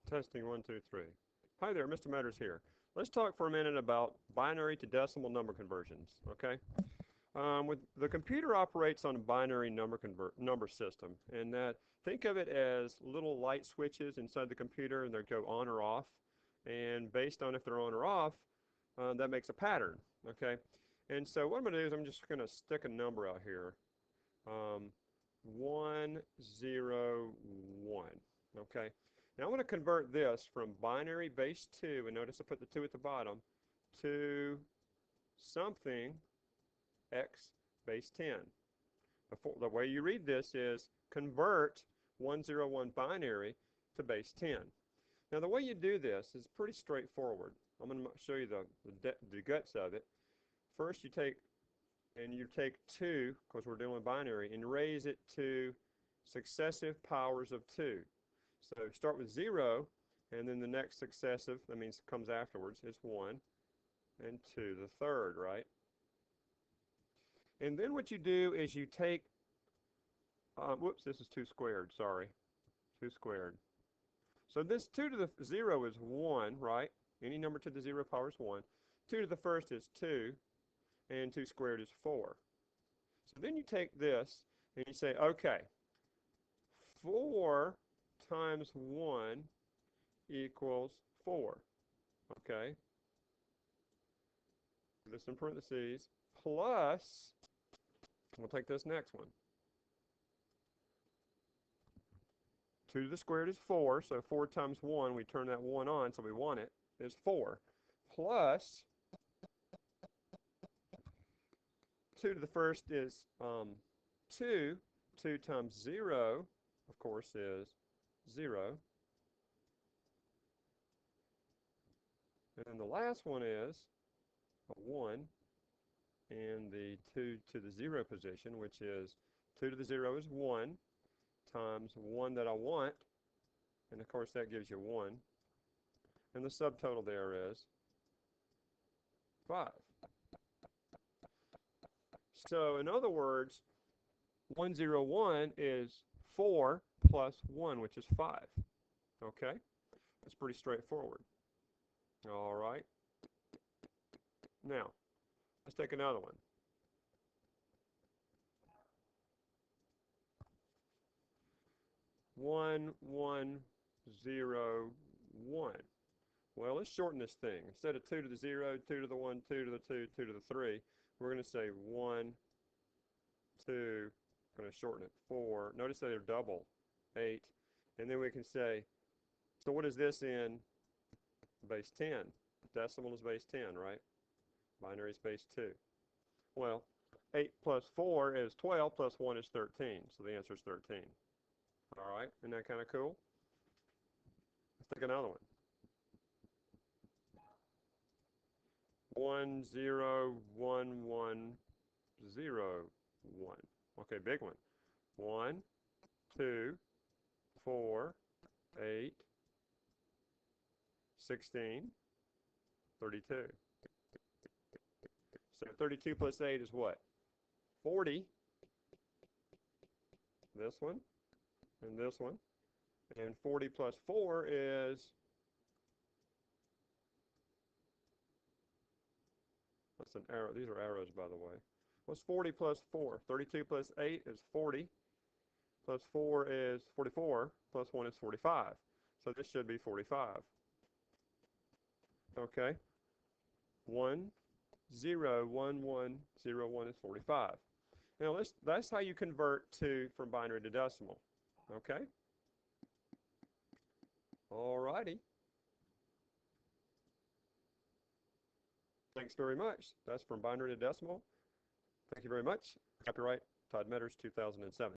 Testing 1, 2, 3. Hi there, Mr. Matters here. Let's talk for a minute about binary to decimal number conversions, okay? With the computer operates on a binary number system, and that think of it as little light switches inside the computer, and they go on or off. And based on if they're on or off, that makes a pattern, okay? And so what I'm going to do is I'm just going to stick a number out here, 1, 0, 1, okay? Now I want to convert this from binary base 2, and notice I put the 2 at the bottom, to something x base 10. The way you read this is convert 101 binary to base 10. Now the way you do this is pretty straightforward. I'm going to show you the guts of it. First you take 2, because we're dealing with binary, and raise it to successive powers of 2. So start with 0, and then the next successive, that means comes afterwards, is 1 and 2, the third, right? And then what you do is you take, whoops, this is 2 squared, sorry, 2 squared. So this 2 to the 0 is 1, right? Any number to the 0 power is 1. 2 to the first is 2, and 2 squared is 4. So then you take this, and you say, okay, 4 times 1 equals 4, okay? This in parentheses, plus, we'll take this next one. 2 to the squared is 4, so 4 times 1, we turn that 1 on, so we want it, is 4. Plus, 2 to the first is 2. 2 times 0, of course, is 0. And then the last one is a 1, and the 2 to the 0 position, which is 2 to the 0 is 1, times 1 that I want, and of course that gives you 1. And the subtotal there is 5. So in other words, 101 is 4 plus 1, which is 5. Okay? That's pretty straightforward. All right. Now, let's take another one. 1, 1, 0, 1. Well, let's shorten this thing. Instead of 2 to the 0, 2 to the 1, 2 to the 2, 2 to the 3, we're going to say 1, 2, I'm going to shorten it, 4. Notice that they're double, 8. And then we can say, so what is this in base 10? Decimal is base 10, right? Binary is base 2. Well, 8 plus 4 is 12, plus 1 is 13. So the answer is 13. All right, isn't that kind of cool? Let's take another one. 1, 0, 1, 1, 0, 1. Okay, big one. 1, 2, 4, 8, 16, 32. So 32 plus 8 is what? 40. This one and this one. And 40 plus 4 is, that's an arrow. These are arrows, by the way. What's 40 plus 4? 32 plus 8 is 40. Plus 4 is 44. Plus 1 is 45. So this should be 45. Okay. 1, 0, 1, 1, 0, 1 is 45. Now that's how you convert from binary to decimal. Okay. All righty. Thanks very much. That's from binary to decimal. Thank you very much. Copyright Todd Metters 2007.